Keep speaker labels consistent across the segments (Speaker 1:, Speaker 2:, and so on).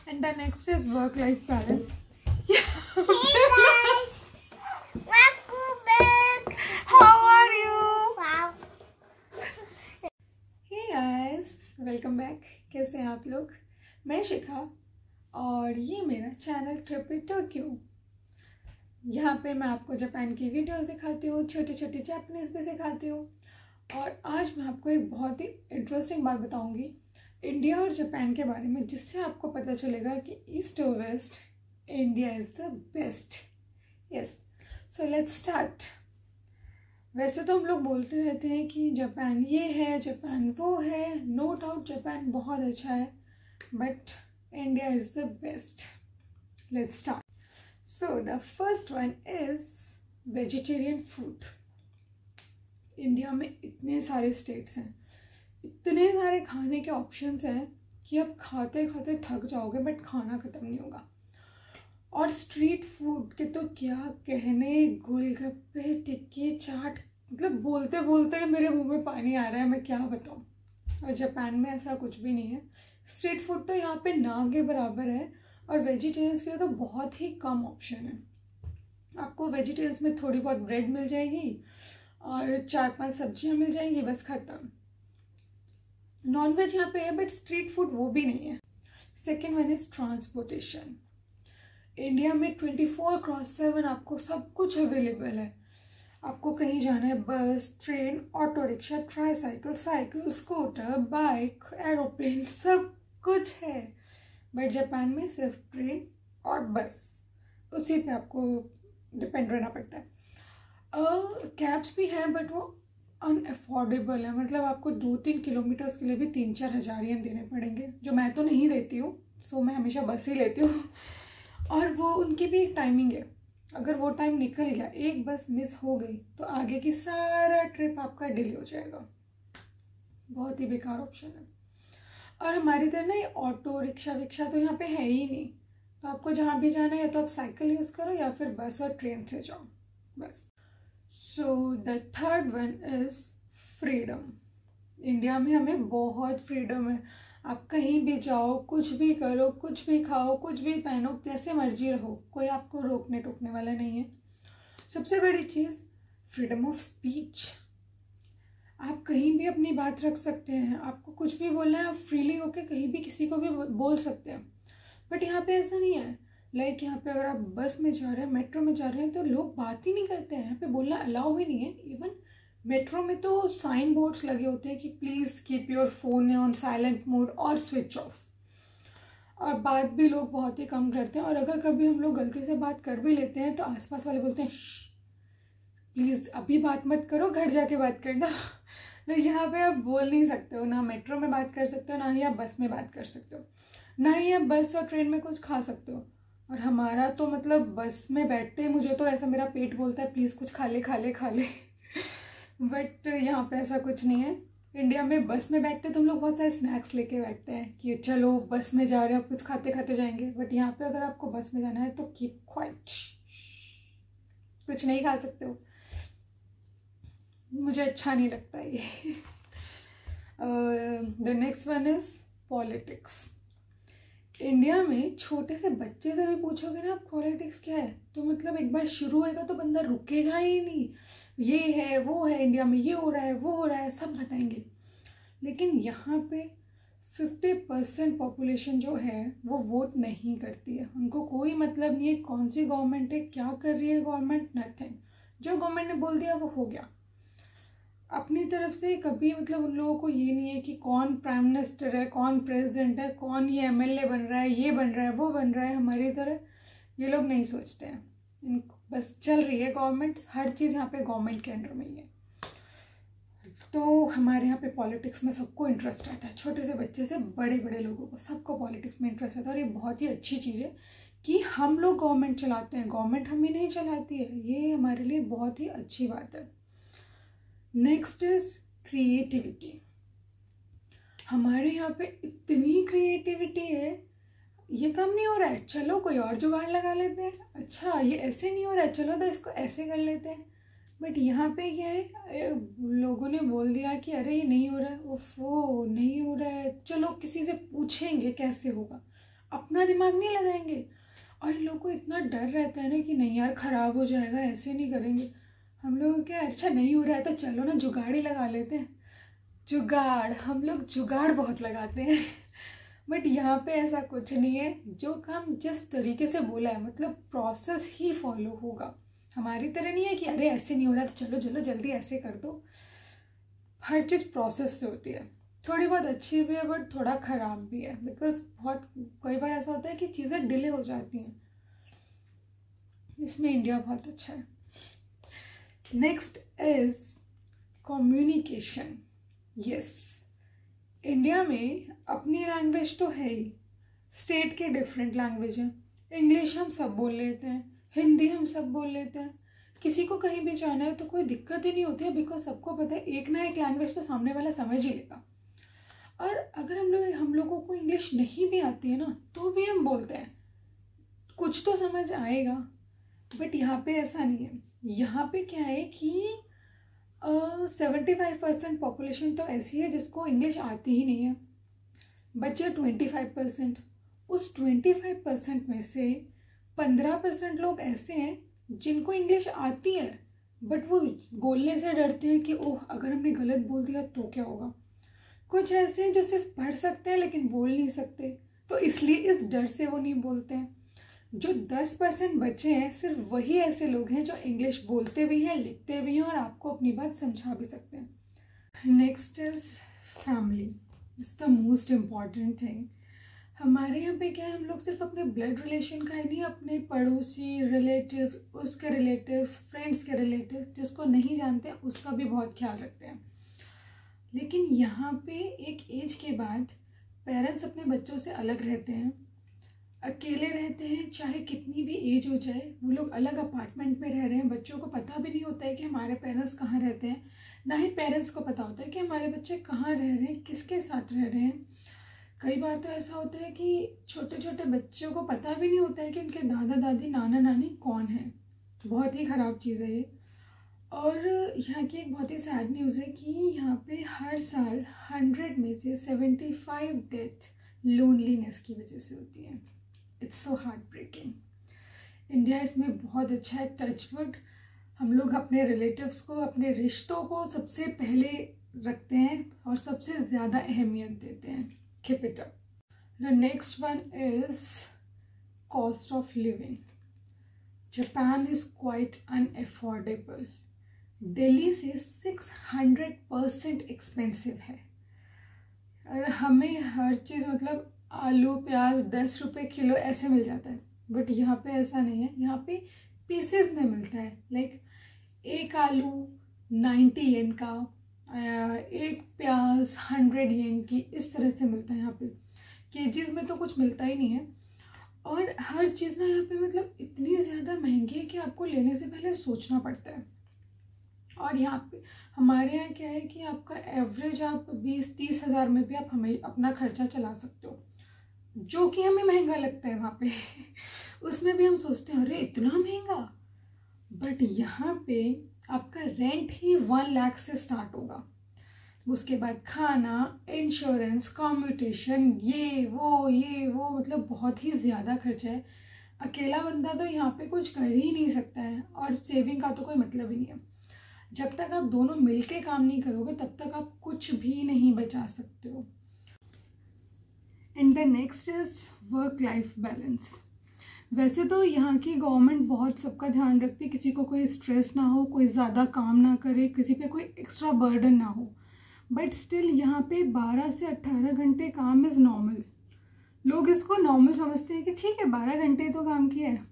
Speaker 1: And the next is work-life balance.
Speaker 2: Hey guys, welcome back.
Speaker 1: How are you?
Speaker 2: Wow.
Speaker 1: Hey guys, welcome back. कैसे हैं आप लोग? मैं शिखा और ये मेरा चैनल ट्रिप टोक्यो। यहाँ पे मैं आपको जापान की वीडियोस दिखाती हूँ, छोटी छोटी जापानीज भी सिखाती हूँ। और आज मैं आपको एक बहुत ही इंटरेस्टिंग बात बताऊँगी इंडिया और जापान के बारे में, जिससे आपको पता चलेगा कि ईस्ट और west India is the best. Yes, so let's start. वैसे तो हम लोग बोलते रहते हैं कि जापान ये है, जापान वो है। नो डाउट जापान बहुत अच्छा है, but India is the best. Let's start. So the first one is vegetarian food. India में इतने सारे स्टेट्स हैं, इतने सारे खाने के ऑप्शंस हैं कि आप खाते खाते थक जाओगे, बट खाना ख़त्म नहीं होगा। और स्ट्रीट फूड के तो क्या कहने, गोलगप्पे, टिक्की, चाट, मतलब बोलते बोलते मेरे मुंह में पानी आ रहा है, मैं क्या बताऊँ। और जापान में ऐसा कुछ भी नहीं है। स्ट्रीट फूड तो यहाँ पे ना के बराबर है, और वेजिटेरियंस के लिए तो बहुत ही कम ऑप्शन है। आपको वेजिटेरियंस में थोड़ी बहुत ब्रेड मिल जाएगी और 4-5 सब्जियाँ मिल जाएंगी, बस ख़त्म। नॉन वेज यहाँ पे है, बट स्ट्रीट फूड वो भी नहीं है। Second one is transportation. India में 24/7 आपको सब कुछ अवेलेबल है। आपको कहीं जाना है, बस, train, auto rickshaw, tricycle, cycle, scooter, bike, aeroplane, सब कुछ है। बट जापान में सिर्फ ट्रेन और बस, उसी पे आपको डिपेंड रहना पड़ता है। कैब्स भी हैं, बट वो अनअफोर्डेबल है। मतलब आपको 2-3 किलोमीटर्स के लिए भी 3-4 हज़ार येन देने पड़ेंगे, जो मैं तो नहीं देती हूँ। सो मैं हमेशा बस ही लेती हूँ। और वो उनकी भी एक टाइमिंग है, अगर वो टाइम निकल गया, एक बस मिस हो गई, तो आगे की सारा ट्रिप आपका डिले हो जाएगा। बहुत ही बेकार ऑप्शन है। और हमारी तरह ना ये ऑटो रिक्शा विक्शा तो यहाँ पे है ही नहीं। तो आपको जहाँ भी जाना है, या तो आप साइकिल यूज़ करो या फिर बस और ट्रेन से जाओ, बस। So the third one is freedom. India में हमें बहुत फ्रीडम है। आप कहीं भी जाओ, कुछ भी करो, कुछ भी खाओ, कुछ भी पहनो, जैसे मर्जी रहो, कोई आपको रोकने टोकने वाला नहीं है। सबसे बड़ी चीज़ फ्रीडम ऑफ स्पीच। आप कहीं भी अपनी बात रख सकते हैं। आपको कुछ भी बोलना है, आप फ्रीली होके कहीं भी किसी को भी बोल सकते हैं। बट यहाँ पे ऐसा नहीं है। लाइक यहाँ पे अगर आप बस में जा रहे हैं, मेट्रो में जा रहे हैं, तो लोग बात ही नहीं करते हैं। यहाँ पे बोलना अलाउ ही नहीं है। इवन मेट्रो में तो साइन बोर्ड्स लगे होते हैं कि please keep your phone on silent mode और स्विच ऑफ। और बात भी लोग बहुत ही कम करते हैं। और अगर कभी हम लोग गलती से बात कर भी लेते हैं, तो आसपास वाले बोलते हैं प्लीज़ अभी बात मत करो, घर जाके बात करना। तो यहाँ पे आप बोल नहीं सकते हो, ना मेट्रो में बात कर सकते हो, ना ही आप बस में बात कर सकते हो, ना ही आप बस और ट्रेन में कुछ खा सकते हो। और हमारा तो मतलब बस में बैठते ही मुझे तो ऐसा, मेरा पेट बोलता है प्लीज़ कुछ खा ले खा ले खा ले। बट यहाँ पे ऐसा कुछ नहीं है। इंडिया में बस में बैठते तो हम लोग बहुत सारे स्नैक्स लेके बैठते हैं कि चलो बस में जा रहे हो, कुछ खाते खाते जाएंगे। बट यहाँ पे अगर आपको बस में जाना है तो कीप क्वाइट, कुछ नहीं खा सकते हो। मुझे अच्छा नहीं लगता ये। The next one is politics. India में छोटे से बच्चे से भी पूछोगे ना आप पॉलिटिक्स क्या है, तो मतलब एक बार शुरू होएगा तो बंदा रुकेगा ही नहीं। ये है वो है, इंडिया में ये हो रहा है वो हो रहा है, सब बताएंगे। लेकिन यहाँ पे 50% पॉपुलेशन जो है वो वोट नहीं करती है। उनको कोई मतलब नहीं है कौन सी गवर्नमेंट है, क्या कर रही है गवर्नमेंट, नथिंग। जो गवर्नमेंट ने बोल दिया वो हो गया। अपनी तरफ से कभी मतलब उन लोगों को ये नहीं है कि कौन प्राइम मिनिस्टर है, कौन प्रेसिडेंट है, कौन ये एमएलए बन रहा है, ये बन रहा है वो बन रहा है। हमारी तरह ये लोग नहीं सोचते हैं। बस चल रही है गवर्नमेंट, हर चीज़ यहाँ पे गवर्नमेंट के अंडर में ही है। तो हमारे यहाँ पे पॉलिटिक्स में सबको इंटरेस्ट रहता है, छोटे से बच्चे से बड़े बड़े लोगों को, सबको पॉलिटिक्स में इंटरेस्ट रहता है। और ये बहुत ही अच्छी चीज़ है कि हम लोग गवर्नमेंट चलाते हैं, गवर्नमेंट हमें नहीं चलाती है। ये हमारे लिए बहुत ही अच्छी बात है। Next is creativity. हमारे यहाँ पे इतनी क्रिएटिविटी है, ये कम नहीं हो रहा है, चलो कोई और जुगाड़ लगा लेते हैं। अच्छा ये ऐसे नहीं हो रहा है, चलो तो इसको ऐसे कर लेते हैं। बट यहाँ पे क्या है, लोगों ने बोल दिया कि अरे ये नहीं हो रहा है, वो नहीं हो रहा है, चलो किसी से पूछेंगे कैसे होगा, अपना दिमाग नहीं लगाएंगे। और इन लोगों को इतना डर रहता है ना कि नहीं यार ख़राब हो जाएगा, ऐसे नहीं करेंगे। हम लोग क्या, अच्छा नहीं हो रहा है तो चलो ना जुगाड़ ही लगा लेते हैं। जुगाड़, हम लोग जुगाड़ बहुत लगाते हैं। बट यहाँ पे ऐसा कुछ नहीं है। जो काम जिस तरीके से बोला है मतलब प्रोसेस ही फॉलो होगा। हमारी तरह नहीं है कि अरे ऐसे नहीं हो रहा तो चलो चलो जल्दी ऐसे कर दो। हर चीज़ प्रोसेस से होती है। थोड़ी बहुत अच्छी भी है बट थोड़ा ख़राब भी है, बिकॉज बहुत कई बार ऐसा होता है कि चीज़ें डिले हो जाती हैं। इसमें इंडिया बहुत अच्छा है। Next is communication. Yes, India में अपनी लैंग्वेज तो है ही, स्टेट के डिफरेंट लैंग्वेज हैं। इंग्लिश हम सब बोल लेते हैं, हिंदी हम सब बोल लेते हैं, किसी को कहीं भी जाना है तो कोई दिक्कत ही नहीं होती है, बिकॉज सबको पता है एक ना एक लैंग्वेज तो सामने वाला समझ ही लेगा। और अगर हम लोगों को इंग्लिश नहीं भी आती है ना तो भी हम बोलते हैं, कुछ तो समझ आएगा। बट यहाँ पे ऐसा नहीं है। यहाँ पे क्या है कि 75% पॉपुलेशन तो ऐसी है जिसको इंग्लिश आती ही नहीं है, बच्चे 25%। उस 25% में से 15% लोग ऐसे हैं जिनको इंग्लिश आती है बट वो बोलने से डरते हैं कि ओह अगर हमने गलत बोल दिया तो क्या होगा। कुछ ऐसे हैं जो सिर्फ पढ़ सकते हैं लेकिन बोल नहीं सकते, तो इसलिए इस डर से वो नहीं बोलते हैं। जो 10% बचे हैं सिर्फ वही ऐसे लोग हैं जो इंग्लिश बोलते भी हैं, लिखते भी हैं और आपको अपनी बात समझा भी सकते हैं। Next is family. It's the most important thing. हमारे यहाँ पे क्या है, हम लोग सिर्फ अपने ब्लड रिलेशन का ही नहीं, अपने पड़ोसी, रिलेटिव, उसके रिलेटिव्स, फ्रेंड्स के रिलेटिव्स जिसको नहीं जानते उसका भी बहुत ख्याल रखते हैं। लेकिन यहाँ पे एक एज के बाद पेरेंट्स अपने बच्चों से अलग रहते हैं, अकेले रहते हैं। चाहे कितनी भी एज हो जाए, वो लोग अलग अपार्टमेंट में रह रहे हैं। बच्चों को पता भी नहीं होता है कि हमारे पेरेंट्स कहाँ रहते हैं, ना ही पेरेंट्स को पता होता है कि हमारे बच्चे कहाँ रह रहे हैं, किसके साथ रह रहे हैं। कई बार तो ऐसा होता है कि छोटे छोटे बच्चों को पता भी नहीं होता है कि उनके दादा दादी, नाना नानी कौन है। बहुत ही ख़राब चीज़ है ये। और यहाँ की एक बहुत ही सैड न्यूज़ है कि यहाँ पे हर साल 100 में से 75 डेथ लोनलीनेस की वजह से होती है। It's so heart breaking. India इसमें बहुत अच्छा है, टचवुड। हम लोग अपने रिलेटिव्स को, अपने रिश्तों को सबसे पहले रखते हैं और सबसे ज़्यादा अहमियत देते हैं। Keep it up. The next one is cost of living. Japan is quite unaffordable. Delhi से 600% एक्सपेंसिव है। हमें हर चीज़ मतलब आलू प्याज 10 रुपये किलो ऐसे मिल जाता है, बट यहाँ पे ऐसा नहीं है। यहाँ पे पीसेस में मिलता है। लाइक एक आलू 90 येन का, एक प्याज 100 येन की, इस तरह से मिलता है यहाँ पे। केजीज में तो कुछ मिलता ही नहीं है। और हर चीज़ ना यहाँ पे मतलब इतनी ज़्यादा महंगी है कि आपको लेने से पहले सोचना पड़ता है। और यहाँ पे हमारे यहाँ क्या है कि आपका एवरेज आप 20-30 हज़ार में भी आप हमें अपना खर्चा चला सकते हो, जो कि हमें महंगा लगता है वहाँ पे। उसमें भी हम सोचते हैं अरे इतना महंगा। बट यहाँ पे आपका रेंट ही 1 लाख से स्टार्ट होगा। उसके बाद खाना, इंश्योरेंस, कम्यूटेशन, ये वो मतलब बहुत ही ज़्यादा खर्चा है। अकेला बंदा तो यहाँ पे कुछ कर ही नहीं सकता है और सेविंग का तो कोई मतलब ही नहीं है। जब तक आप दोनों मिलके काम नहीं करोगे तब तक आप कुछ भी नहीं बचा सकते हो। And the next is work life balance. वैसे तो यहाँ की गवर्नमेंट बहुत सबका ध्यान रखती है, किसी को कोई स्ट्रेस ना हो, कोई ज़्यादा काम ना करे, किसी पे कोई एक्स्ट्रा बर्डन ना हो। बट स्टिल यहाँ पे 12 से 18 घंटे काम इज़ नॉर्मल। लोग इसको नॉर्मल समझते हैं कि ठीक है 12 घंटे तो काम किया है।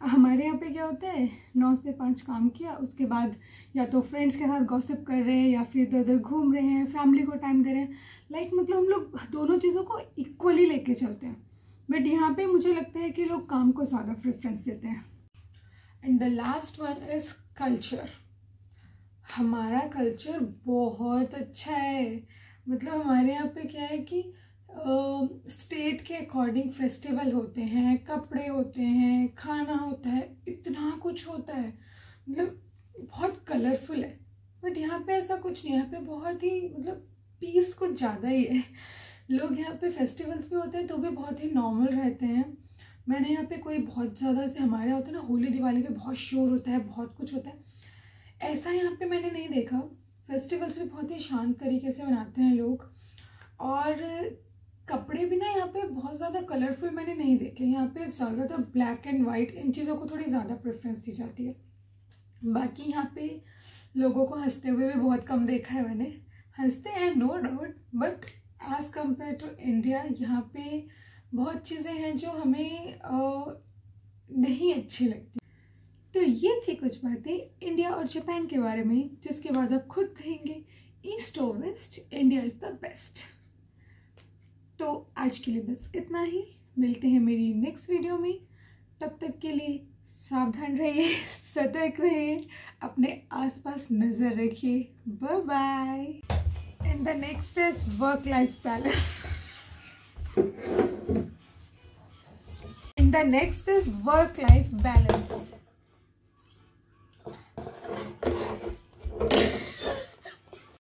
Speaker 1: हमारे यहाँ पे क्या होता है, 9 से 5 काम किया, उसके बाद या तो फ्रेंड्स के साथ गॉसिप कर रहे हैं या फिर इधर उधर घूम रहे हैं, फैमिली को टाइम दे रहे हैं। लाइक मतलब हम लोग दोनों चीज़ों को इक्वली लेके चलते हैं। बट यहाँ पे मुझे लगता है कि लोग काम को ज़्यादा प्रेफरेंस देते हैं। And the last one is culture. हमारा कल्चर बहुत अच्छा है। मतलब हमारे यहाँ पे क्या है कि स्टेट के अकॉर्डिंग फेस्टिवल होते हैं, कपड़े होते हैं, खाना होता है, इतना कुछ होता है। मतलब बहुत कलरफुल है, बट यहाँ पे ऐसा कुछ नहीं है। यहाँ पे बहुत ही मतलब पीस कुछ ज़्यादा ही है। लोग यहाँ पे फेस्टिवल्स भी होते हैं तो भी बहुत ही नॉर्मल रहते हैं। मैंने यहाँ पे कोई बहुत ज़्यादा से हमारे होता है ना होली दिवाली पे बहुत शोर होता है, बहुत कुछ होता है, ऐसा यहाँ पे मैंने नहीं देखा। फेस्टिवल्स भी बहुत ही शांत तरीके से मनाते हैं लोग, और कपड़े भी ना यहाँ पे बहुत ज़्यादा कलरफुल मैंने नहीं देखे। यहाँ पे ज़्यादातर ब्लैक एंड वाइट इन चीज़ों को थोड़ी ज़्यादा प्रेफरेंस दी जाती है। बाकी यहाँ पे लोगों को हंसते हुए भी बहुत कम देखा है मैंने। हंसते हैं no doubt, but as compare to India यहाँ पे बहुत चीज़ें हैं जो हमें नहीं अच्छी लगती। तो ये थी कुछ बातें इंडिया और जापान के बारे में, जिसके बाद आप खुद कहेंगे ईस्ट और west, India is the best. तो आज के लिए बस इतना ही, मिलते हैं मेरी नेक्स्ट वीडियो में। तब तक के लिए सावधान रहिए, सतर्क रहिए, अपने आसपास नज़र रखिए। Bye bye. And the next is work life balance. And the next is work-life balance.